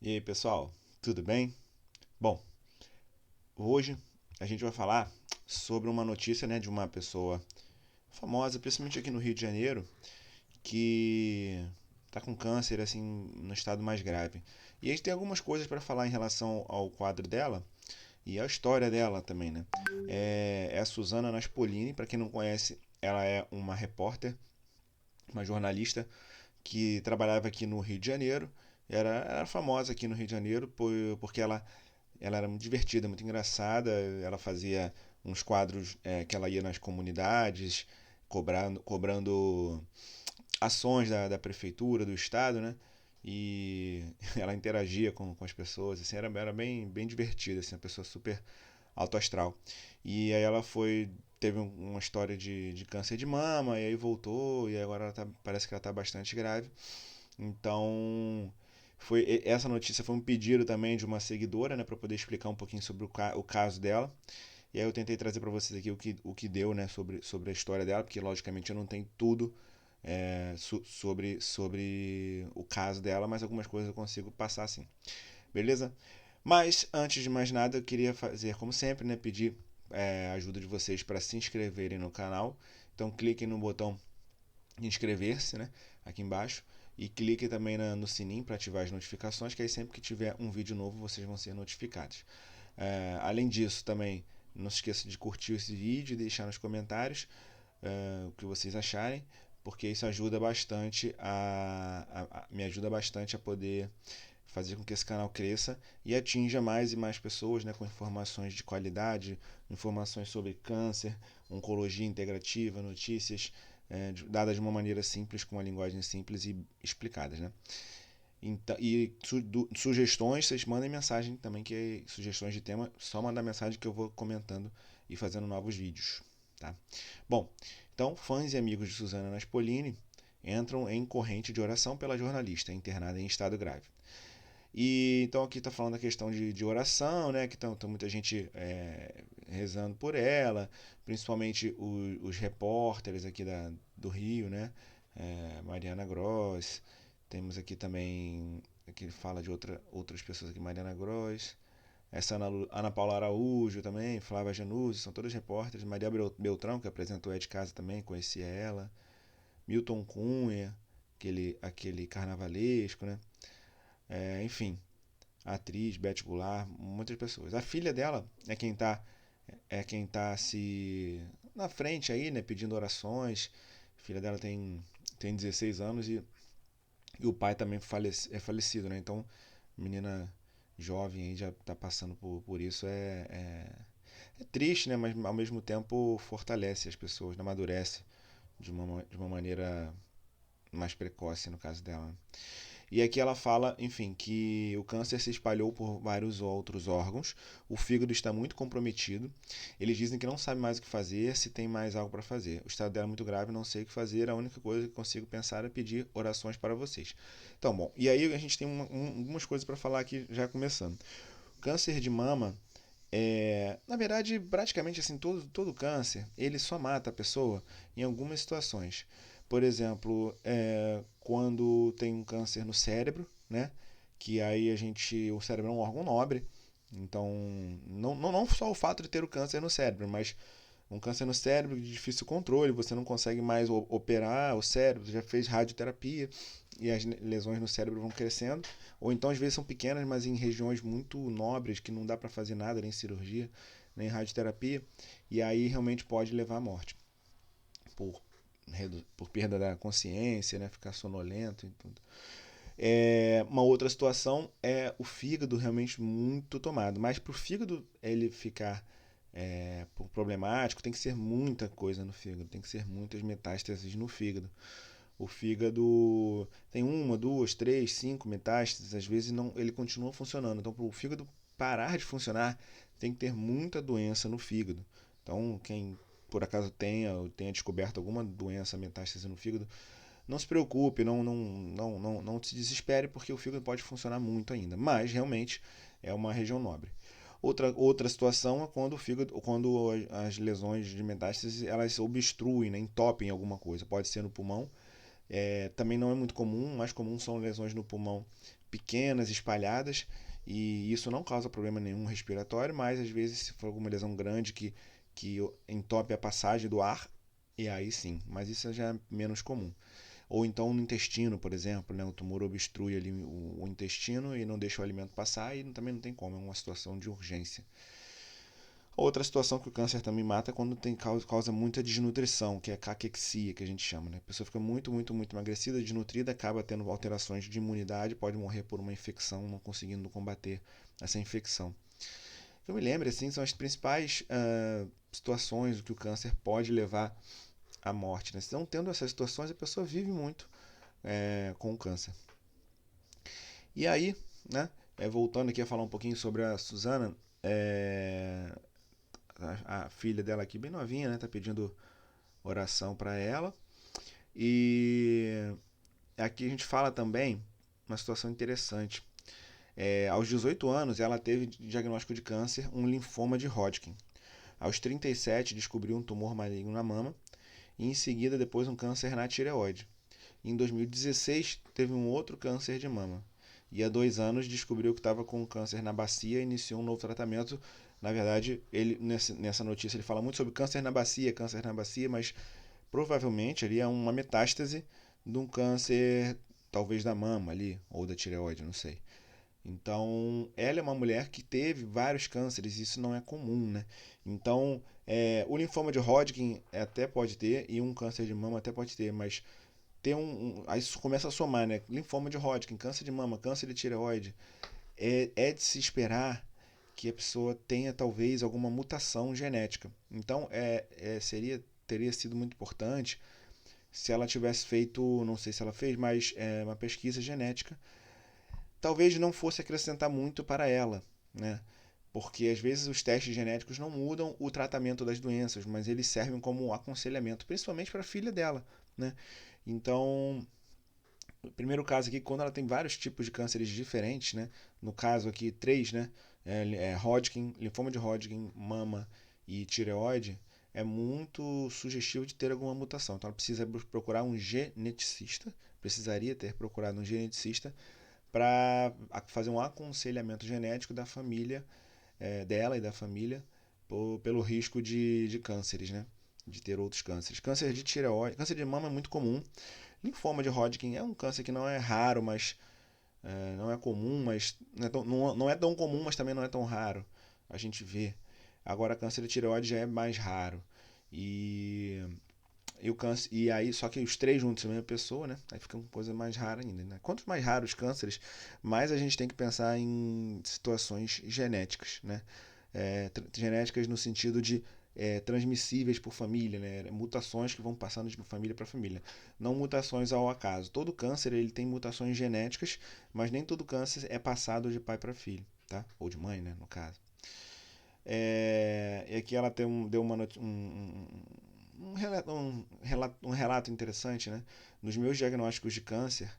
E aí, pessoal, tudo bem? Bom, hoje a gente vai falar sobre uma notícia, né, de uma pessoa famosa, principalmente aqui no Rio de Janeiro, que está com câncer assim no estado mais grave. E a gente tem algumas coisas para falar em relação ao quadro dela e à história dela também, né? É a Suzana Naspolini, para quem não conhece, ela é uma repórter, uma jornalista que trabalhava aqui no Rio de Janeiro. Era famosa aqui no Rio de Janeiro porque ela era muito divertida, muito engraçada. Ela fazia uns quadros que ela ia nas comunidades, cobrando ações da prefeitura, do estado, né? E ela interagia com as pessoas, assim, era bem divertida, assim, uma pessoa super alto astral. E aí ela teve uma história de câncer de mama, e aí voltou, e agora parece que ela está bastante grave. Então, essa notícia foi um pedido também de uma seguidora, né, para poder explicar um pouquinho sobre o caso dela. E aí eu tentei trazer para vocês aqui o que deu, né, sobre a história dela, porque logicamente eu não tenho tudo sobre o caso dela, mas algumas coisas eu consigo passar assim. Beleza? Mas antes de mais nada, eu queria fazer como sempre, né, pedir a ajuda de vocês para se inscreverem no canal. Então cliquem no botão inscrever-se, né, aqui embaixo. E clique também no sininho para ativar as notificações, que aí sempre que tiver um vídeo novo vocês vão ser notificados. Além disso, também não se esqueça de curtir esse vídeo e deixar nos comentários o que vocês acharem, porque isso ajuda bastante me ajuda bastante a poder fazer com que esse canal cresça e atinja mais e mais pessoas, né, com informações de qualidade, informações sobre câncer, oncologia integrativa, notícias dadas de uma maneira simples, com uma linguagem simples e explicadas, né? Então, e sugestões, vocês mandem mensagem também, que sugestões de tema, só mandar mensagem que eu vou comentando e fazendo novos vídeos, tá? Bom, então, fãs e amigos de Suzana Naspolini entram em corrente de oração pela jornalista internada em estado grave. E então aqui está falando a questão de oração, né? Que tem muita gente rezando por ela, principalmente os repórteres aqui do Rio, né? Mariana Gross, temos aqui também, aqui fala de outras pessoas aqui, Mariana Gross, essa Ana Paula Araújo também, Flávia Januzzi, são todos repórteres, Maria Beltrão, que apresentou É de Casa também, conhecia ela, Milton Cunha, aquele carnavalesco, né? Enfim, a atriz Beth Goulart, muitas pessoas. A filha dela é quem tá se na frente aí, né, pedindo orações. A filha dela tem 16 anos e o pai também é falecido, né? Então, menina jovem aí já tá passando por isso é triste, né? Mas ao mesmo tempo fortalece as pessoas, amadurece de uma maneira mais precoce no caso dela. E aqui ela fala, enfim, que o câncer se espalhou por vários outros órgãos, o fígado está muito comprometido. Eles dizem que não sabe mais o que fazer, se tem mais algo para fazer. O estado dela é muito grave, não sei o que fazer, a única coisa que consigo pensar é pedir orações para vocês. Então, bom, e aí a gente tem algumas coisas para falar aqui já começando. O câncer de mama na verdade, praticamente assim, todo câncer, ele só mata a pessoa em algumas situações. Por exemplo, quando tem um câncer no cérebro, né? Que aí o cérebro é um órgão nobre. Então, não só o fato de ter o câncer no cérebro, mas um câncer no cérebro de difícil controle, você não consegue mais operar o cérebro, já fez radioterapia e as lesões no cérebro vão crescendo, ou então às vezes são pequenas, mas em regiões muito nobres que não dá para fazer nada, nem cirurgia, nem radioterapia, e aí realmente pode levar à morte por, por perda da consciência, né, ficar sonolento e tudo. Uma outra situação é o fígado realmente muito tomado, mas para o fígado ele ficar problemático, tem que ser muita coisa no fígado, tem que ser muitas metástases no fígado. O fígado tem uma, duas, três, cinco metástases, às vezes não, ele continua funcionando. Então, para o fígado parar de funcionar, tem que ter muita doença no fígado. Então, quem por acaso tenha descoberto alguma doença, metástase no fígado, não se preocupe, não se desespere, porque o fígado pode funcionar muito ainda. Mas, realmente, é uma região nobre. Outra situação é quando as lesões de metástase elas obstruem, né, entopem alguma coisa. Pode ser no pulmão, Também não é muito comum, mais comum são lesões no pulmão pequenas, espalhadas, e isso não causa problema nenhum respiratório, mas às vezes se for alguma lesão grande que entope a passagem do ar, e aí sim, mas isso já é menos comum. Ou então no intestino, por exemplo, né? O tumor obstrui ali o intestino e não deixa o alimento passar e também não tem como, é uma situação de urgência. Outra situação que o câncer também mata é quando causa muita desnutrição, que é a caquexia, que a gente chama, né? A pessoa fica muito emagrecida, desnutrida, acaba tendo alterações de imunidade, pode morrer por uma infecção, não conseguindo combater essa infecção. Que eu me lembro, assim, são as principais situações que o câncer pode levar à morte, né? Se não tendo essas situações, a pessoa vive muito com o câncer. E aí, né, voltando aqui a falar um pouquinho sobre a Suzana, a filha dela aqui, bem novinha, né, tá pedindo oração para ela. E aqui a gente fala também uma situação interessante. Aos 18 anos, ela teve diagnóstico de câncer, um linfoma de Hodgkin. Aos 37, descobriu um tumor maligno na mama e em seguida depois um câncer na tireoide. Em 2016, teve um outro câncer de mama. E há 2 anos descobriu que estava com câncer na bacia e iniciou um novo tratamento. Na verdade, ele nessa notícia ele fala muito sobre câncer na bacia, mas provavelmente ali é uma metástase de um câncer, talvez da mama ali, ou da tireoide, não sei. Então, ela é uma mulher que teve vários cânceres, isso não é comum, né? Então, o linfoma de Hodgkin até pode ter, e um câncer de mama até pode ter, mas aí isso começa a somar, né? Linfoma de Hodgkin, câncer de mama, câncer de tireoide. É de se esperar que a pessoa tenha talvez alguma mutação genética. Então, teria sido muito importante se ela tivesse feito, não sei se ela fez, mas uma pesquisa genética. Talvez não fosse acrescentar muito para ela, né? Porque às vezes os testes genéticos não mudam o tratamento das doenças, mas eles servem como um aconselhamento, principalmente para a filha dela, né? Então, o primeiro caso aqui, quando ela tem vários tipos de cânceres diferentes, né? No caso aqui, três, né? Hodgkin, linfoma de Hodgkin, mama e tireoide, é muito sugestivo de ter alguma mutação. Então ela precisa procurar um geneticista, precisaria ter procurado um geneticista para fazer um aconselhamento genético da família dela e da família pelo risco de cânceres, né? De ter outros cânceres. Câncer de tireoide, câncer de mama é muito comum. Linfoma de Hodgkin é um câncer que não é raro, mas não é comum, mas não é tão comum, mas também não é tão raro. A gente vê. Agora, câncer de tireoide já é mais raro. E, o câncer, e aí, só que os três juntos, a mesma pessoa, né? Aí fica uma coisa mais rara ainda, né? Quanto mais raros os cânceres, mais a gente tem que pensar em situações genéticas, né? Genéticas no sentido de transmissíveis por família, né? Mutações que vão passando de família para família, não mutações ao acaso. Todo câncer ele tem mutações genéticas, mas nem todo câncer é passado de pai para filho, tá? Ou de mãe, né? No caso. E aqui ela deu um relato interessante, né? Nos meus diagnósticos de câncer,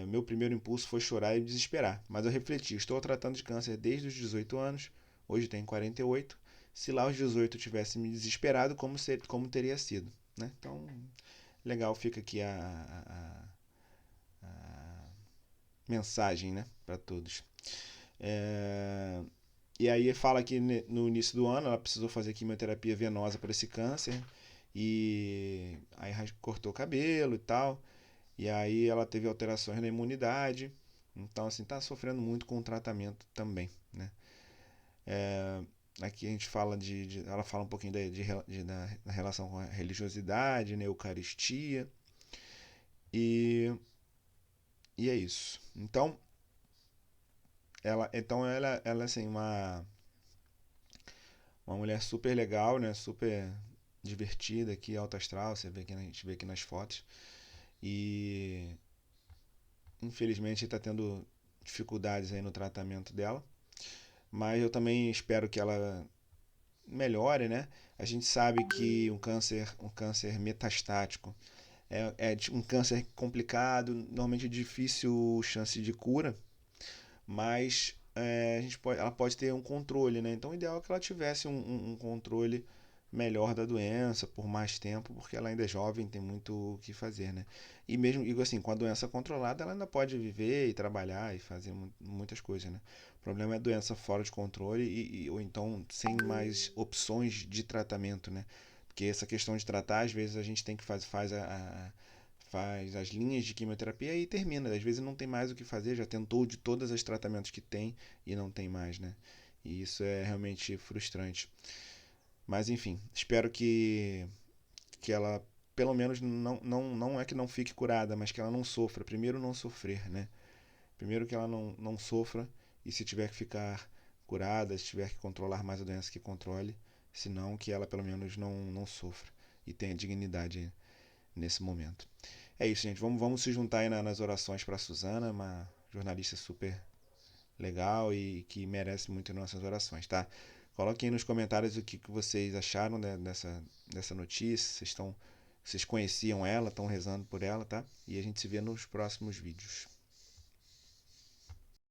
meu primeiro impulso foi chorar e desesperar, mas eu refleti, estou tratando de câncer desde os 18 anos, hoje tenho 48, se lá aos 18 eu tivesse me desesperado, como teria sido, né? Então, legal, fica aqui a mensagem, né, para todos. E aí fala que no início do ano ela precisou fazer quimioterapia venosa para esse câncer, e aí cortou o cabelo e tal, e aí ela teve alterações na imunidade, então assim, tá sofrendo muito com o tratamento também, né? Aqui a gente fala ela fala um pouquinho da relação com a religiosidade, né, Eucaristia, e, é isso. Então, ela assim, uma mulher super legal, né, super divertida aqui, alta astral, você vê que a gente vê aqui nas fotos, e infelizmente está tendo dificuldades aí no tratamento dela, mas eu também espero que ela melhore, né? A gente sabe que um câncer metastático é um câncer complicado, normalmente difícil chance de cura, mas ela pode ter um controle, né? Então o ideal é que ela tivesse um controle melhor da doença por mais tempo, porque ela ainda é jovem, tem muito o que fazer, né? E mesmo, digo assim, com a doença controlada, ela ainda pode viver e trabalhar e fazer muitas coisas, né? O problema é a doença fora de controle ou então sem mais opções de tratamento, né? Porque essa questão de tratar, às vezes a gente tem que faz as linhas de quimioterapia e termina. Às vezes não tem mais o que fazer, já tentou de todos os tratamentos que tem e não tem mais, né? E isso é realmente frustrante. Mas enfim, espero que ela, pelo menos, não é que não fique curada, mas que ela não sofra. Primeiro, não sofrer, né? Primeiro, que ela não sofra, e se tiver que ficar curada, se tiver que controlar mais a doença, que controle. Senão, que ela, pelo menos, não sofra e tenha dignidade nesse momento. É isso, gente. Vamos se juntar aí nas orações para a Suzana, uma jornalista super legal e que merece muito nossas orações, tá? Coloquem aí nos comentários o que vocês acharam, né, dessa notícia. Vocês conheciam ela, estão rezando por ela, tá? E a gente se vê nos próximos vídeos.